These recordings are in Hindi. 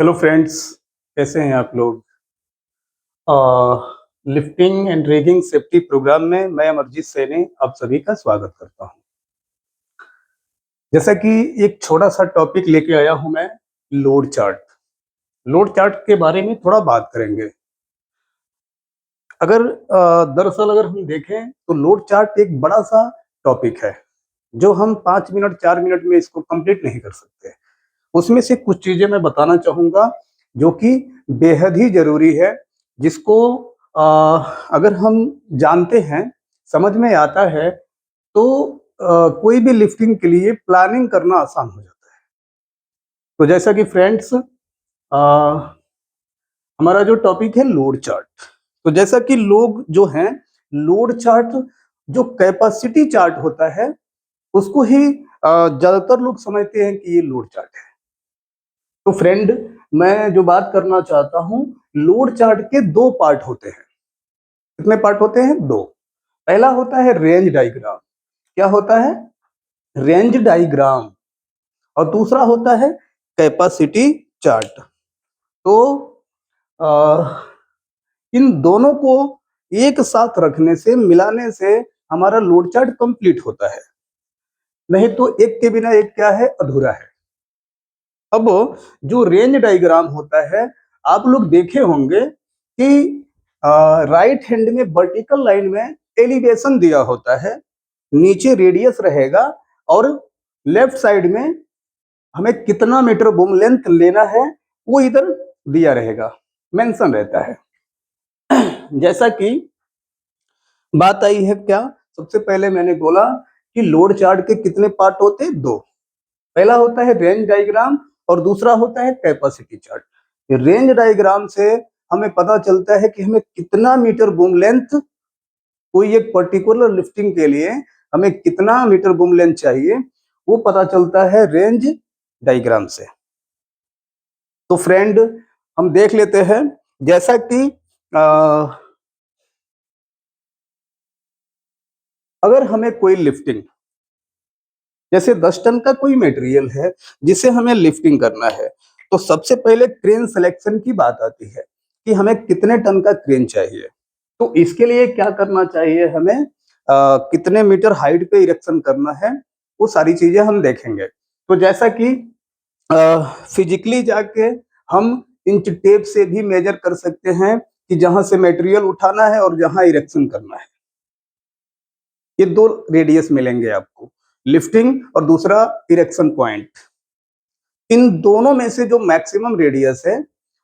हेलो फ्रेंड्स, कैसे हैं आप लोग। Lifting and rigging safety programme में मैं अमरजीत सैनी आप सभी का स्वागत करता हूं। जैसा कि एक छोटा सा टॉपिक लेके आया हूं मैं, लोड चार्ट। लोड चार्ट के बारे में थोड़ा बात करेंगे। दरअसल अगर हम देखें तो लोड चार्ट एक बड़ा सा टॉपिक है जो हम 5 मिनट 4 मिनट में इसको कंप्लीट नहीं कर सकते। उसमें से कुछ चीजें मैं बताना चाहूंगा जो कि बेहद ही जरूरी है, जिसको अगर हम जानते हैं, समझ में आता है, तो कोई भी लिफ्टिंग के लिए प्लानिंग करना आसान हो जाता है। तो जैसा कि फ्रेंड्स, हमारा जो टॉपिक है लोड चार्ट। तो जैसा कि लोग जो हैं, लोड चार्ट जो कैपेसिटी चार्ट होता है उसको ही ज्यादातर लोग समझते हैं कि ये लोड चार्ट है। तो फ्रेंड, मैं जो बात करना चाहता हूं, लोड चार्ट के दो पार्ट होते हैं। कितने पार्ट होते हैं? दो। पहला होता है रेंज डायग्राम। क्या होता है? Range diagram. और दूसरा होता है कैपेसिटी चार्ट। तो अ, इन दोनों को एक साथ रखने से, मिलाने से हमारा लोड चार्ट कंप्लीट होता है। नहीं तो एक के बिना एक क्या है? अधूरा है। अब जो रेंज डायग्राम होता है, आप लोग देखे होंगे कि राइट हैंड में वर्टिकल लाइन में एलिवेशन दिया होता है, नीचे रेडियस रहेगा, और लेफ्ट साइड में हमें कितना मीटर बूम लेंथ लेना है वो इधर दिया रहेगा, मेंशन रहता है। जैसा कि बात आई है, क्या सबसे पहले मैंने बोला कि लोड चार्ट के कितने पार्ट होते हैं? दो। पहला होता है रेंज डायग्राम और दूसरा होता है कैपेसिटी चार्ट। रेंज डायग्राम से हमें पता चलता है कि हमें कितना मीटर बूम लेंथ, कोई एक पर्टिकुलर लिफ्टिंग के लिए हमें कितना मीटर बूम लेंथ चाहिए, वो पता चलता है रेंज डायग्राम से। तो फ्रेंड, हम देख लेते हैं, जैसा कि अगर हमें कोई लिफ्टिंग, जैसे 10 टन का कोई मटेरियल है जिसे हमें लिफ्टिंग करना है, तो सबसे पहले क्रेन सिलेक्शन की बात आती है कि हमें कितने टन का क्रेन चाहिए। तो इसके लिए क्या करना चाहिए हमें, कितने मीटर हाइट पे इरेक्शन करना है, वो सारी चीजें हम देखेंगे। तो जैसा कि फिजिकली जाके हम इंच टेप से भी मेजर कर सकते हैं कि जहां से मटेरियल उठाना है और जहां इरेक्शन करना है। ये दो रेडियस मिलेंगे आपको, लिफ्टिंग और दूसरा इरेक्शन पॉइंट। इन दोनों में से जो मैक्सिमम रेडियस है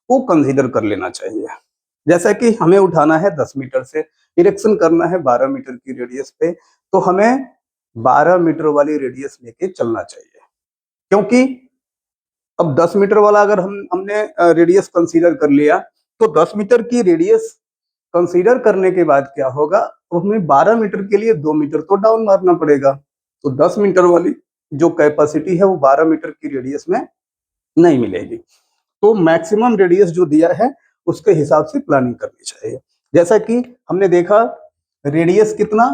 वो कंसीडर कर लेना चाहिए। जैसा कि हमें उठाना है 10 मीटर से, इरेक्शन करना है 12 मीटर की रेडियस पे, तो हमें 12 मीटर वाली रेडियस लेके चलना चाहिए। क्योंकि अब 10 मीटर वाला अगर हमने रेडियस कंसीडर कर लिया, तो 10 मीटर की रेडियस कंसीडर करने के बाद क्या होगा, तो हमें 12 मीटर के लिए 2 मीटर तो डाउन मारना पड़ेगा। तो 10 मीटर वाली जो कैपेसिटी है वो 12 मीटर की रेडियस में नहीं मिलेगी। तो मैक्सिमम रेडियस जो दिया है उसके हिसाब से प्लानिंग करनी चाहिए। जैसा कि हमने देखा, रेडियस कितना?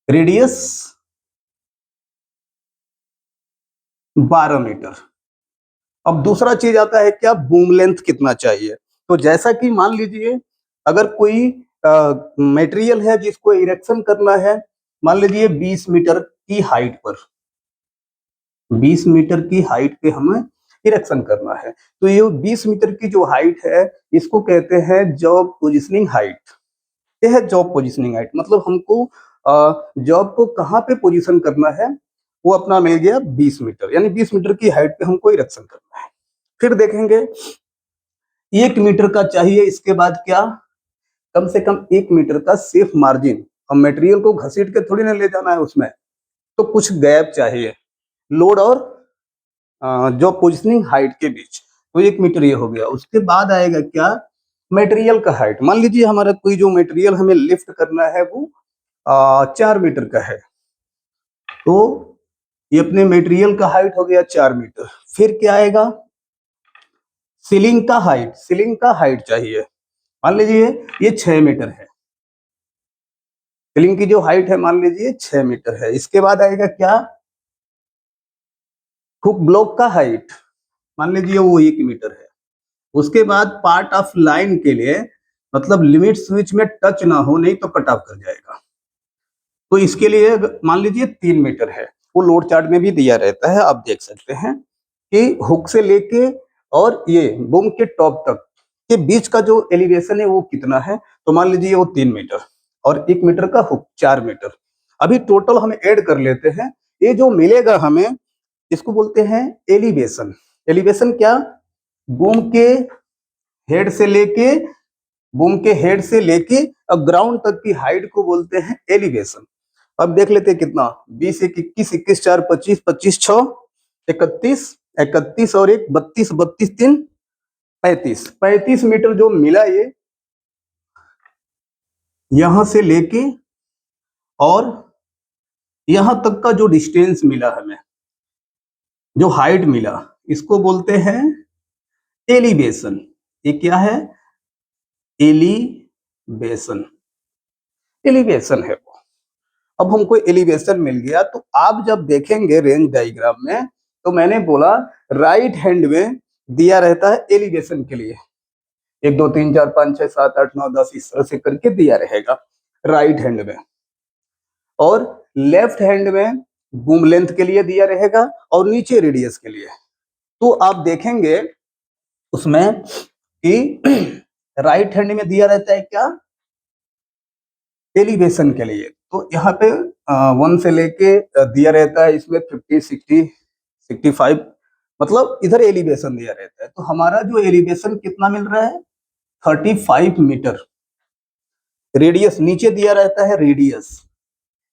Radius 12 metre. अब दूसरा चीज आता है क्या? बूम लेंथ कितना चाहिए। तो जैसा कि मान लीजिए, अगर कोई मटेरियल है जिसको इरेक्शन करना है, मान लीजिए 20 मीटर की हाइट पर, 20 मीटर की हाइट पे हमें इरेक्शन करना है, तो ये 20 मीटर की जो हाइट है इसको कहते हैं जॉब पोजिशनिंग हाइट। ये है जॉब पोजिशनिंग हाइट, मतलब हमको जॉब को कहाँ पे पोजीशन करना है, वो अपना मिल गया 20 मीटर, यानी 20 मीटर की हाइट पे हमको इरेक्शन करना है। फिर देखेंगे 1 मीटर का चाहिए, इसके बाद क्या, कम से कम 1 मीटर का सेफ मार्जिन। हम मटेरियल को घसीट के थोड़ी ना ले जाना है उसमें, तो कुछ गैप चाहिए लोड और जो पोजिशनिंग हाइट के बीच। तो 1 मीटर ये हो गया। उसके बाद आएगा क्या? मटेरियल का हाइट। मान लीजिए हमारा कोई जो मटेरियल हमें लिफ्ट करना है वो 4 मीटर का है, तो ये अपने मटेरियल का हाइट हो गया 4 मीटर। फिर क्या आएगा? सीलिंग का हाइट। सीलिंग का हाइट चाहिए, मान लीजिए ये 6 मीटर है। सीलिंग की जो हाइट है मान लीजिए 6 मीटर है। इसके बाद आएगा क्या? हुक ब्लॉक का हाइट। मान लीजिए वो 1 मीटर है। उसके बाद पार्ट ऑफ लाइन के लिए मतलब लिमिट स्विच में टच ना हो, नहीं तो कट ऑफ कर जाएगा। तो इसके लिए मान लीजिए 3 मीटर है, वो लोड चार्ट में भी दिया रहता है, आप देख सकते हैं कि हुक से लेके और ये बूम के टॉप तक के बीच का जो एलिवेशन है वो कितना है। तो मान लीजिए वो 3 मीटर और 1 मीटर का हुक 4 मीटर। अभी टोटल हम ऐड कर लेते हैं। ये जो मिलेगा हमें, इसको बोलते हैं एलिवेशन। एलिवेशन क्या? बूम के हेड से लेके बूम के हेड से लेके अब ग्राउंड तक की हाइट को बोलते हैं एलिवेशन। अब देख लेते हैं कितना, 20 1 21 21 4 25 25 6 31 31 और 1 32 32 3 35 मीटर जो मिला ये, यहां से लेके और यहां तक का जो डिस्टेंस मिला हमें, जो हाइट मिला, इसको बोलते हैं एलिवेशन। ये क्या है? एलिवेशन। एलिवेशन है वो। अब हमको एलिवेशन मिल गया, तो आप जब देखेंगे रेंज डायग्राम में, तो मैंने बोला राइट हैंड में दिया रहता है एलिवेशन के लिए 1 2 3 4 5 6 7 8 9 10 इस तरह से करके दिया रहेगा राइट हैंड में, और लेफ्ट हैंड में बूम लेंथ के लिए दिया रहेगा और नीचे रेडियस के लिए। तो आप देखेंगे उसमें कि राइट हैंड में दिया रहता है क्या? एलिवेशन के लिए। तो यहाँ पे 1 से लेके दिया रहता है इसमें 50 60 65, मतलब इधर एलिवेशन दिया रहता है। तो हमारा जो एलिवेशन कितना मिल रहा है? 35 मीटर। रेडियस नीचे दिया रहता है, रेडियस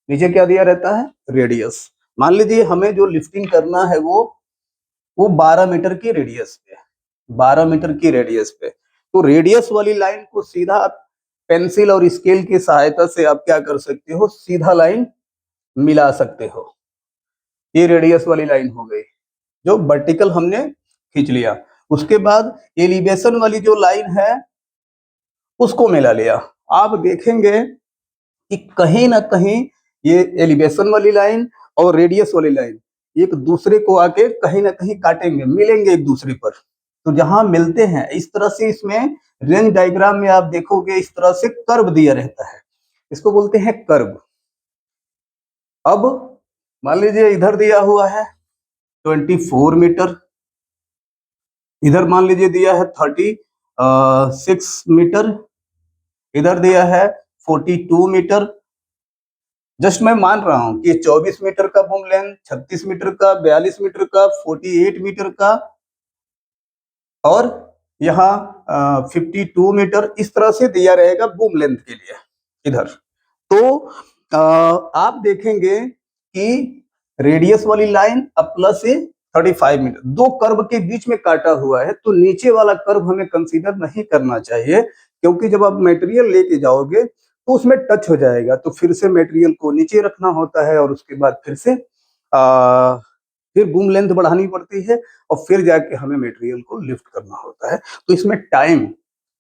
नीचे क्या दिया रहता है? रेडियस। मान लीजिए हमें जो लिफ्टिंग करना है वो 12 मीटर की रेडियस पे, 12 मीटर की रेडियस पे। तो रेडियस वाली लाइन को सीधा आप पेंसिल और स्केल की सहायता से आप क्या कर सकते हो? सीधा लाइन मिला सकते हो। ये रेडियस वाली लाइन हो गई जो वर्टिकल हमने खींच लिया। उसके बाद एलिवेशन वाली जो लाइन है उसको मिला लिया। आप देखेंगे कि कहीं ना कहीं ये एलिवेशन वाली लाइन और रेडियस वाली लाइन एक दूसरे को आके कहीं ना कहीं काटेंगे, मिलेंगे एक दूसरे पर। तो जहां मिलते हैं इस तरह से, इसमें रेंज डायग्राम में आप देखोगे इस तरह से कर्व दिया रहता है, इसको बोलते हैं कर्व। अब मान लीजिए इधर दिया हुआ है 24 मीटर, इधर मान लीजिए दिया है 36 मीटर, इधर दिया है 42 मीटर। जस्ट मैं मान रहा हूं कि 24 मीटर का बूम लेंथ, 36 मीटर का, 42 मीटर का, 48 मीटर का और यहाँ 52 मीटर, इस तरह से दिया रहेगा बूम लेंथ के लिए इधर। तो आप देखेंगे कि रेडियस वाली लाइन अब प्लस है 35 मीटर, दो कर्व के बीच में काटा हुआ है। तो नीचे वाला कर्व हमें कंसीडर नहीं करना चाहिए, क्योंकि जब आप मटेरियल लेके जाओगे तो उसमें टच हो जाएगा, तो फिर से मटेरियल को नीचे रखना होता है और उसके बाद फिर बूम लेंथ बढ़ानी पड़ती है और फिर जाके हमें मटेरियल को लिफ्ट करना होता है। तो इसमें टाइम,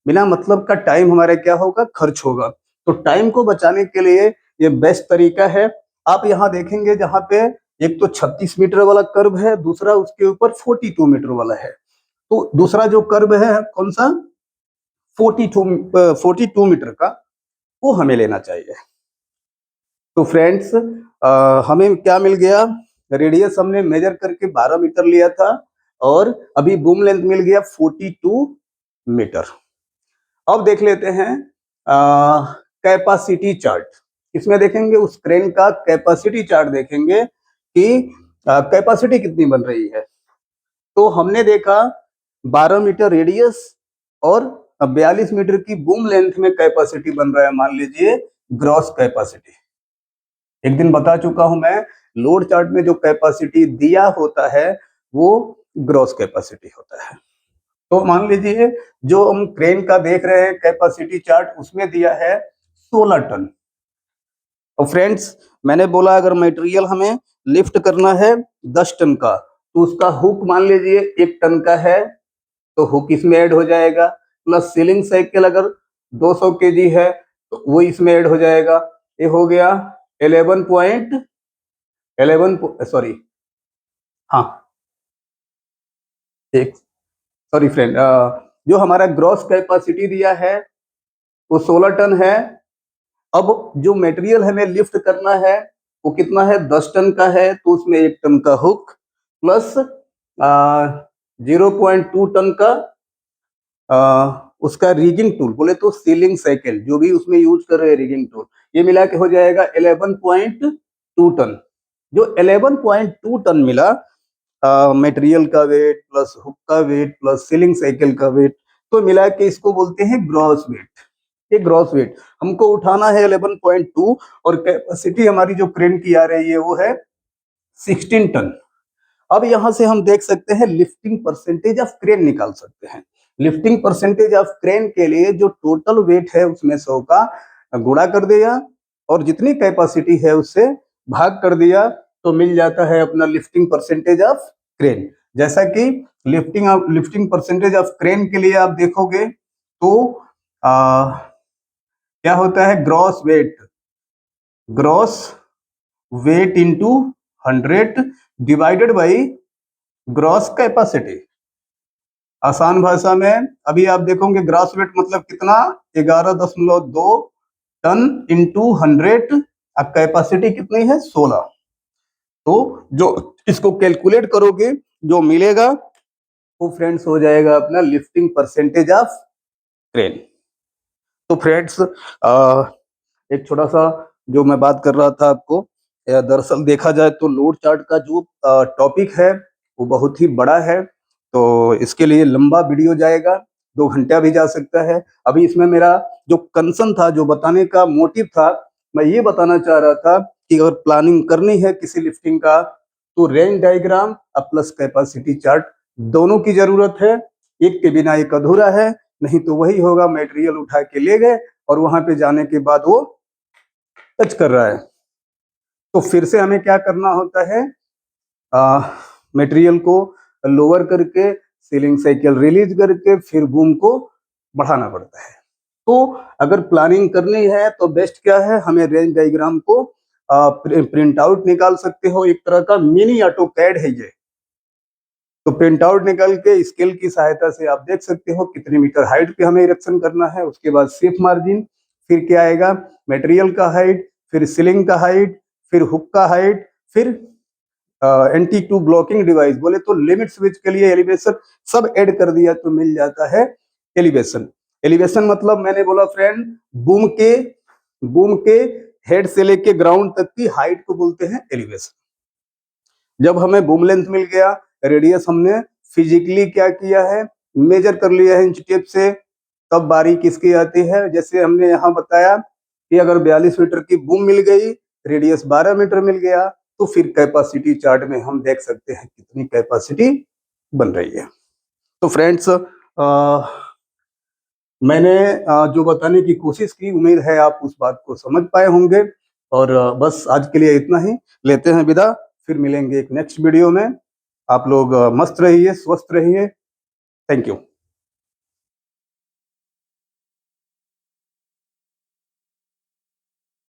बिना मतलब का टाइम हमारा क्या होगा? खर्च होगा। तो टाइम को बचाने के लिए ये बेस्ट तरीका है। आप यहाँ देखेंगे जहाँ पे एक तो 36 मीटर वाला कर्व है, दूसरा उसके ऊपर 42 मीटर वाला है। तो दूसरा जो कर्व है कौन सा? 42 मीटर का, वो हमें लेना चाहिए। तो फ्रेंड्स, हमें क्या मिल गया? रेडियस हमने मेजर करके 12 मीटर लिया था और अभी बूम लेंथ मिल गया 42 मीटर। अब देख लेते हैं कैपेसिटी चार्ट। इसमें देखेंगे उस क्रेन का कैपेसिटी चार्ट, देखेंगे कि कैपेसिटी कितनी बन रही है। तो हमने देखा 12 मीटर रेडियस और 42 मीटर की बूम लेंथ में कैपेसिटी बन रहा है, मान लीजिए ग्रॉस कैपेसिटी। एक दिन बता चुका हूं मैं, लोड चार्ट में जो कैपेसिटी दिया होता है वो ग्रॉस कैपेसिटी होता है। तो मान लीजिए जो हम क्रेन का देख रहे हैं कैपेसिटी चार्ट, उसमें दिया है 16 टन। और फ्रेंड्स, मैंने बोला अगर मटेरियल हमें लिफ्ट करना है 10 टन का, तो उसका हुक मान लीजिए 1 टन का है, तो हुक इसमें ऐड हो जाएगा, प्लस सीलिंग साइकिल अगर 200 केजी है तो वो इसमें ऐड हो जाएगा। ये हो गया 11 सॉरी, हाँ एक सॉरी फ्रेंड, जो हमारा ग्रॉस कैपेसिटी दिया है वो 16 टन है। अब जो मटेरियल हमें लिफ्ट करना है वो कितना है, 10 टन का है, तो उसमें 1 टन का हुक प्लस 0.2 टन का उसका रिगिंग टूल, बोले तो सीलिंग साइकिल जो भी उसमें यूज कर रहे हैं रिगिंग टूल, ये मिला के हो जाएगा 11.2 टन। जो 11.2 टन मिला मटेरियल का वेट प्लस हुक का वेट प्लस सीलिंग साइकिल का वेट, तो मिला के इसको बोलते हैं ग्रॉस वेट। ये ग्रॉस वेट हमको उठाना है 11.2, और कैपेसिटी हमारी जो क्रेन की आ रही है वो है 16 टन। अब यहां से हम देख सकते हैं लिफ्टिंग परसेंटेज ऑफ क्रेन निकाल सकते हैं। लिफ्टिंग परसेंटेज ऑफ क्रेन के लिए जो टोटल वेट है उसमें 100 का गुणा कर दिया और जितनी कैपेसिटी है उससे भाग कर दिया, तो मिल जाता है अपना लिफ्टिंग परसेंटेज ऑफ क्रेन। जैसा कि लिफ्टिंग परसेंटेज ऑफ क्रेन के लिए आप देखोगे तो क्या होता है, gross weight into 100 divided by gross capacity. आसान भाषा में अभी आप देखोगे ग्रॉस वेट मतलब कितना, 11.2 टन इंटू 100, अब कैपेसिटी कितनी है 16। तो जो इसको कैलकुलेट करोगे जो मिलेगा वो फ्रेंड्स हो जाएगा अपना लिफ्टिंग परसेंटेज ऑफ क्रेन। तो फ्रेंड्स एक छोटा सा जो मैं बात कर रहा था आपको, दरअसल देखा जाए तो लोड चार्ट का जो टॉपिक है वो बहुत ही बड़ा है, तो इसके लिए लंबा वीडियो जाएगा, 2 घंटा भी जा सकता है। अभी इसमें मेरा जो कंसर्न था, जो बताने का मोटिव था, मैं ये बताना चाह रहा था कि अगर प्लानिंग करनी है किसी लिफ्टिंग का तो रेंज डायग्राम और प्लस कैपेसिटी चार्ट दोनों की जरूरत है। एक के बिना एक अधूरा है, नहीं तो वही होगा मटेरियल उठा के ले गए और वहां पे जाने के बाद वो टच कर रहा है। तो फिर से हमें क्या करना होता है, मटेरियल को लोअर करके सीलिंग साइकिल रिलीज करके फिर बूम को बढ़ाना पड़ता है। तो अगर प्लानिंग करनी है तो बेस्ट क्या है, हमें रेंज डायग्राम को प्रिंट आउट निकाल सकते हो, एक तरह का मिनी ऑटो कैड है ये। तो प्रिंट आउट निकाल के स्केल की सहायता से आप देख सकते हो कितने मीटर हाइट पे हमें इरेक्शन करना है, उसके बाद सेफ मार्जिन, फिर क्या आएगा मटेरियल का हाइट, फिर सीलिंग का हाइट, फिर हुक का हाइट, फिर एंटी टू ब्लॉकिंग डिवाइस, बोले तो लिमिट स्विच के लिए एलिवेशन, सब ऐड कर दिया तो मिल जाता है एलिवेशन। एलिवेशन मतलब मैंने बोला फ्रेंड, बूम के हेड से लेके ग्राउंड तक की हाइट को बोलते हैं एलिवेशन। जब हमें बूम लेंथ मिल गया, रेडियस हमने फिजिकली क्या किया है, मेजर कर लिया है इंच टेप से, तब बारी किसकी आती है, जैसे हमने यहाँ बताया कि अगर 42 मीटर की बूम मिल गई, रेडियस 12 मीटर मिल गया, तो फिर कैपेसिटी चार्ट में हम देख सकते हैं कितनी कैपेसिटी बन रही है। तो फ्रेंड्स मैंने जो बताने की कोशिश की, उम्मीद है आप उस बात को समझ पाए होंगे। और बस आज के लिए इतना ही, लेते हैं विदा, फिर मिलेंगे एक नेक्स्ट वीडियो में। आप लोग मस्त रहिए, स्वस्थ रहिए। Thank you.